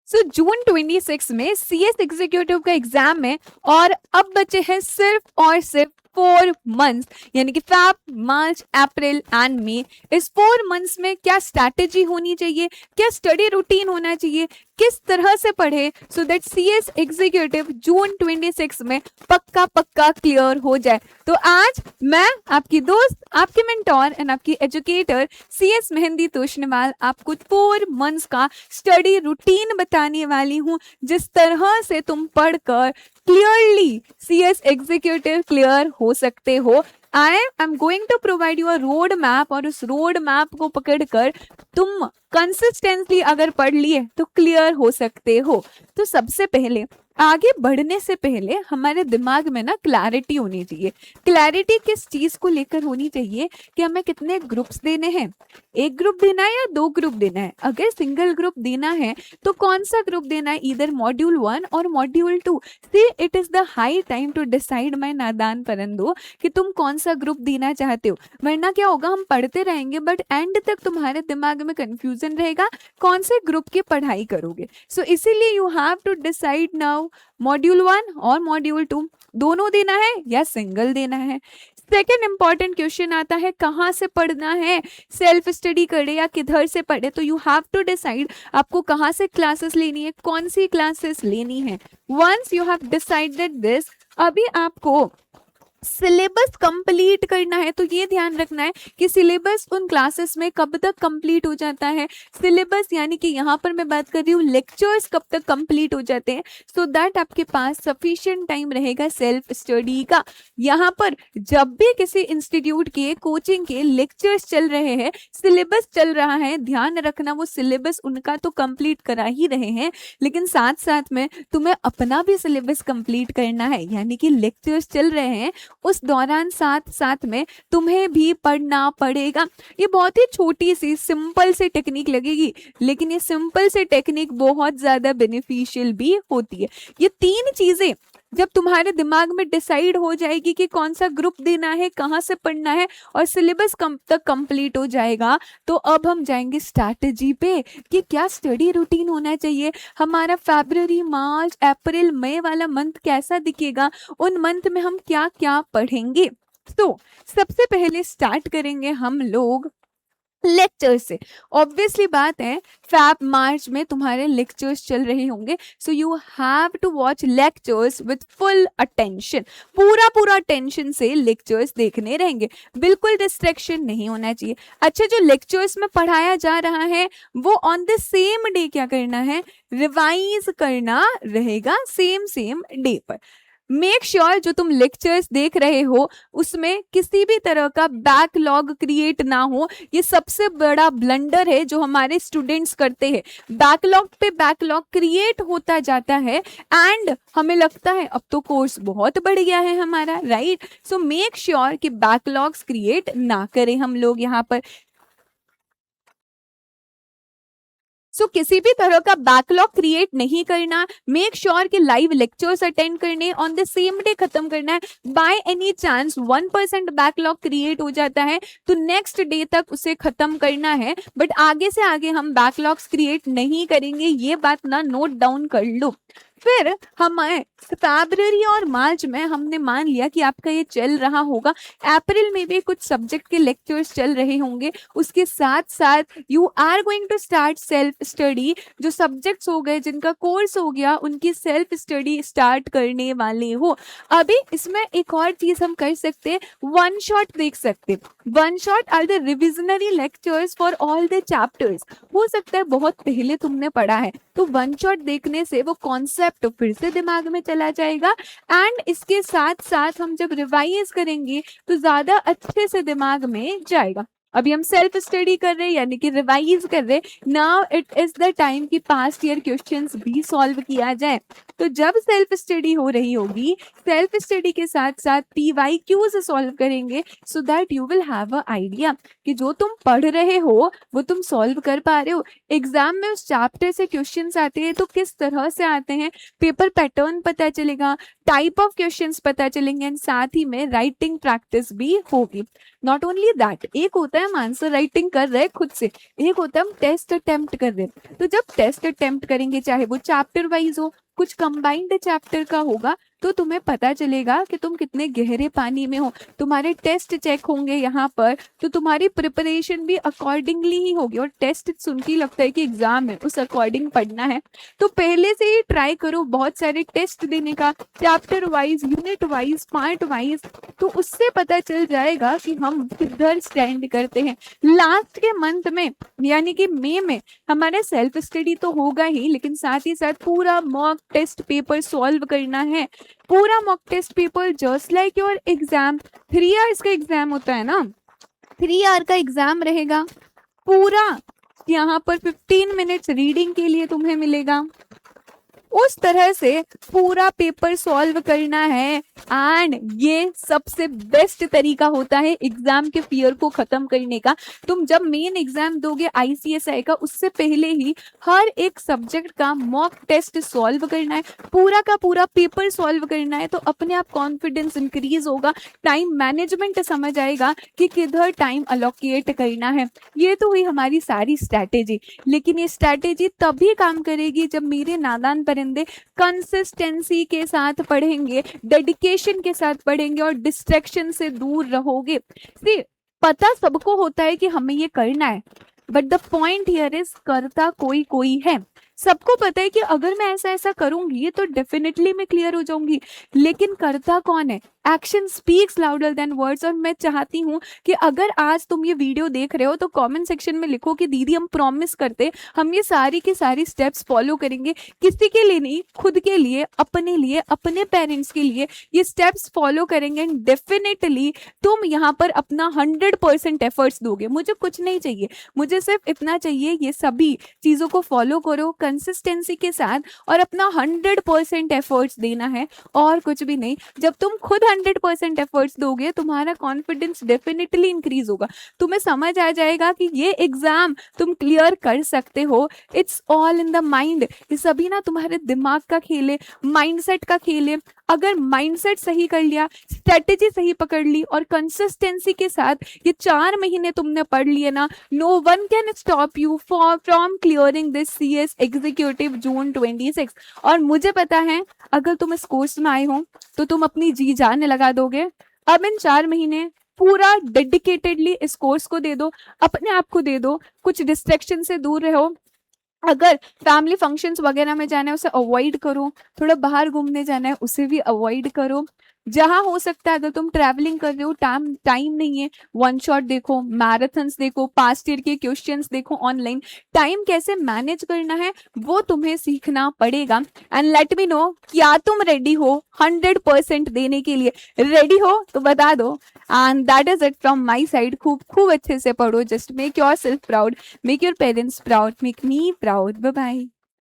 सो जून 26 में CS executive का exam है और अब बचे हैं सिर्फ और सिर्फ 4 मंथ्स, यानी कि फेब, मार्च, अप्रैल एंड मई। इस 4 मंथ्स में क्या स्ट्रैटेजी होनी चाहिए, क्या स्टडी रूटीन होना चाहिए, किस तरह से पढ़े so that CS executive June 26 में पक्का पक्का क्लियर हो जाए। तो आज मैं आपकी दोस्त, आपकी मेंटोर एंड आपकी एजुकेटर सीएस मेहंदी तोशनीवाल आपको 4 मंथ्स का स्टडी रूटीन बताने वाली हूँ, जिस तरह से तुम पढ़कर क्लियरली सीएस एग्जीक्यूटिव क्लियर हो सकते हो। I am going to provide you a road map और उस रोड मैप को पकड़कर तुम कंसिस्टेंटली अगर पढ़ लिए तो क्लियर हो सकते हो। तो सबसे पहले आगे बढ़ने से पहले हमारे दिमाग में ना क्लैरिटी होनी चाहिए। क्लैरिटी किस चीज को लेकर होनी चाहिए कि हमें कितने ग्रुप्स देने हैं, एक ग्रुप देना है या 2 ग्रुप देना है। अगर सिंगल ग्रुप देना है तो कौन सा ग्रुप देना है, इधर मॉड्यूल 1 और module 2। See it is the high time to decide my नादान परंदो कि तुम कौन सा ग्रुप देना चाहते हो, वरना क्या होगा, हम पढ़ते रहेंगे बट एंड तक तुम्हारे दिमाग में कंफ्यूजन रहेगा कौन से ग्रुप की पढ़ाई करोगे। सो इसीलिए you have to decide now module 1 और मॉड्यूल 2 दोनों देना है या सिंगल देना है। सेकेंड इंपॉर्टेंट क्वेश्चन आता है कहाँ से पढ़ना है, सेल्फ स्टडी करे या किधर से पढ़े। तो यू हैव टू डिसाइड आपको कहाँ से क्लासेस लेनी है, कौन सी क्लासेस लेनी है। Once you have decided this, अभी आपको सिलेबस कंप्लीट करना है। तो ये ध्यान रखना है कि सिलेबस उन क्लासेस में कब तक कंप्लीट हो जाता है। सिलेबस यानी कि यहाँ पर मैं बात कर रही हूँ लेक्चर्स कब तक कंप्लीट हो जाते हैं, सो दैट आपके पास सफिशिएंट टाइम रहेगा सेल्फ स्टडी का। यहाँ पर जब भी किसी इंस्टीट्यूट के कोचिंग के लेक्चर्स चल रहे हैं, सिलेबस चल रहा है, ध्यान रखना वो सिलेबस उनका तो कंप्लीट करा ही रहे हैं, लेकिन साथ साथ में तुम्हें अपना भी सिलेबस कंप्लीट करना है। यानी कि लेक्चर्स चल रहे हैं उस दौरान साथ साथ में तुम्हें भी पढ़ना पड़ेगा। ये बहुत ही छोटी सी सिंपल सी टेक्निक लगेगी, लेकिन ये सिंपल सी टेक्निक बहुत ज्यादा बेनिफिशियल भी होती है। ये 3 चीजें जब तुम्हारे दिमाग में डिसाइड हो जाएगी कि कौन सा ग्रुप देना है, कहाँ से पढ़ना है और सिलेबस कब तक कंप्लीट हो जाएगा, तो अब हम जाएंगे स्ट्रैटेजी पे कि क्या स्टडी रूटीन होना चाहिए। हमारा फरवरी, मार्च, अप्रैल, मई वाला मंथ कैसा दिखेगा, उन मंथ में हम क्या क्या पढ़ेंगे। तो सबसे पहले स्टार्ट करेंगे हम लोग लेक्चर से। ऑब्वियसली बात है फेब मार्च में तुम्हारे लेक्चर्स चल रहे होंगे, so you have to watch lectures with full attention. पूरा अटेंशन से लेक्चर्स देखने रहेंगे, बिल्कुल डिस्ट्रैक्शन नहीं होना चाहिए। अच्छा, जो लेक्चर्स में पढ़ाया जा रहा है वो ऑन द सेम डे क्या करना है, रिवाइज करना रहेगा सेम डे पर। मेक श्योर जो तुम लेक्चर्स देख रहे हो उसमें किसी भी तरह का बैकलॉग क्रिएट ना हो। ये सबसे बड़ा ब्लंडर है जो हमारे स्टूडेंट्स करते हैं। बैकलॉग पे बैकलॉग क्रिएट होता जाता है एंड हमें लगता है अब तो कोर्स बहुत बढ़ गया है हमारा, राइट। सो मेक श्योर कि बैकलॉग्स क्रिएट ना करें हम लोग यहाँ पर। सो किसी भी तरह का बैकलॉग क्रिएट नहीं करना। मेक श्योर कि लाइव लेक्चर्स अटेंड करने ऑन द सेम डे खत्म करना है। By any chance 1% backlog create हो जाता है तो नेक्स्ट डे तक उसे खत्म करना है, बट आगे से आगे हम बैकलॉग्स क्रिएट नहीं करेंगे, ये बात ना नोट डाउन कर लो। फिर हमें फरवरी और मार्च में हमने मान लिया कि आपका ये चल रहा होगा, अप्रैल में भी कुछ सब्जेक्ट के लेक्चर्स चल रहे होंगे, उसके साथ साथ you are going to start self study. जो सब्जेक्ट्स हो गए, जिनका कोर्स हो गया, उनकी सेल्फ स्टडी स्टार्ट करने वाले हो। अभी इसमें एक और चीज हम कर सकते हैं, वन शॉट देख सकते हैं। One shot are the revisionary lectures for all the chapters. हो सकता है बहुत पहले तुमने पढ़ा है, तो वन शॉट देखने से वो कॉन्सेप्ट फिर से दिमाग में चला जाएगा एंड इसके साथ साथ हम जब रिवाइज करेंगे तो ज्यादा अच्छे से दिमाग में जाएगा। अभी हम सेल्फ स्टडी कर रहे हैं यानी कि रिवाइज कर रहे हैं। Now it is the time कि पास्ट ईयर क्वेश्चंस भी सॉल्व किया जाए। तो जब सेल्फ स्टडी हो रही होगी, सेल्फ स्टडी के साथ साथ PYQs सॉल्व करेंगे so that you will have a idea कि जो तुम पढ़ रहे हो वो तुम सॉल्व कर पा रहे हो। एग्जाम में उस चैप्टर से क्वेश्चंस आते हैं तो किस तरह से आते हैं, पेपर पैटर्न पता चलेगा, टाइप ऑफ क्वेश्चंस पता चलेंगे एंड साथ ही में राइटिंग प्रैक्टिस भी होगी। नॉट ओनली दैट, एक होता है हम आंसर राइटिंग कर रहे हैं खुद से, एक होता है हम टेस्ट अटेम्प्ट कर रहे हैं। तो जब टेस्ट अटेम्प्ट करेंगे, चाहे वो चैप्टर वाइज हो, कुछ कंबाइंड चैप्टर का होगा, तो तुम्हें पता चलेगा कि तुम कितने गहरे पानी में हो। तुम्हारे टेस्ट चेक होंगे यहाँ पर, तो तुम्हारी प्रिपरेशन भी अकॉर्डिंगली ही होगी। और टेस्ट सुन के लगता है कि एग्जाम है, उस अकॉर्डिंग पढ़ना है। तो पहले से ही ट्राई करो बहुत सारे टेस्ट देने का, chapter wise, unit wise, part wise, तो उससे पता चल जाएगा कि हम किधर स्टैंड करते हैं। लास्ट के मंथ में यानी कि मई में हमारा सेल्फ स्टडी तो होगा ही, लेकिन साथ ही साथ पूरा मॉक टेस्ट पेपर सॉल्व करना है। पूरा mock test paper just like your exam, 3 hours का एग्जाम होता है ना, 3 आवर का एग्जाम रहेगा पूरा। यहाँ पर 15 मिनट्स रीडिंग के लिए तुम्हें मिलेगा। उस तरह से पूरा पेपर सॉल्व करना है। एंड ये सबसे बेस्ट तरीका होता है एग्जाम के फियर को खत्म करने का। तुम जब मेन एग्जाम दोगे ICSI का, उससे पहले ही हर एक सब्जेक्ट का मॉक टेस्ट सॉल्व करना है, पूरा का पूरा पेपर सॉल्व करना है। तो अपने आप कॉन्फिडेंस इंक्रीज होगा, टाइम मैनेजमेंट समझ आएगा कि किधर टाइम अलोकेट करना है। ये तो हुई हमारी सारी स्ट्रैटेजी। लेकिन ये स्ट्रैटेजी तभी काम करेगी जब मेरे नादान परिंदे कंसिस्टेंसी के साथ पढ़ेंगे, डेडिकेशन के साथ पढ़ेंगे और डिस्ट्रैक्शन से दूर रहोगे। सी, पता सबको होता है कि हमें ये करना है, but the point here is करता कोई कोई है। सबको पता है कि अगर मैं ऐसा ऐसा करूंगी तो डेफिनेटली मैं क्लियर हो जाऊंगी, लेकिन करता कौन है? Action speaks louder than words. और मैं चाहती हूँ कि अगर आज तुम ये वीडियो देख रहे हो तो कमेंट सेक्शन में लिखो कि दीदी हम प्रॉमिस करते हम ये सारी की सारी स्टेप्स फॉलो करेंगे, किसी के लिए नहीं, खुद के लिए, अपने पेरेंट्स के लिए ये स्टेप्स फॉलो करेंगे। एंड डेफिनेटली तुम यहाँ पर अपना 100% एफर्ट्स दोगे। मुझे कुछ नहीं चाहिए, मुझे सिर्फ इतना चाहिए, ये सभी चीज़ों को फॉलो करो कंसिस्टेंसी के साथ और अपना 100% एफर्ट्स देना है, और कुछ भी नहीं। जब तुम खुद 100% एफर्ट्स दोगे, तुम्हारा कॉन्फिडेंस डेफिनेटली इंक्रीज होगा। तुम्हें समझ आ जाएगा कि ये एग्जाम तुम क्लियर कर सकते हो। It's all in the mind. ये सभी ना तुम्हारे दिमाग का खेल है, माइंडसेट का खेल है। अगर माइंडसेट सही कर लिया, स्ट्रेटेजी सही पकड़ ली और कंसिस्टेंसी के साथ ये 4 महीने तुमने पढ़ लिए ना, no one can stop you from clearing this CS executive June 26। और मुझे पता है अगर तुम इस कोर्स में आए हो तो तुम अपनी जी जान लगा दोगे। अब इन 4 महीने पूरा डेडिकेटेडली इस कोर्स को दे दो, अपने आप को दे दो, कुछ डिस्ट्रैक्शन से दूर रहो। अगर फैमिली फंक्शंस वगैरह में जाना है उसे अवॉइड करो, थोड़ा बाहर घूमने जाना है उसे भी अवॉइड करो। जहां हो सकता है, अगर तुम ट्रैवलिंग कर रहे हो, टाइम नहीं है, वन शॉट देखो, मैराथन्स देखो, पास्ट ईयर के क्वेश्चंस देखो ऑनलाइन। टाइम कैसे मैनेज करना है वो तुम्हें सीखना पड़ेगा। एंड लेट मी नो, क्या तुम रेडी हो 100% देने के लिए? रेडी हो तो बता दो। And that is it from my side. खूब खूब अच्छे से पढ़ो, just make yourself proud, make your parents proud, make me proud. Bye bye.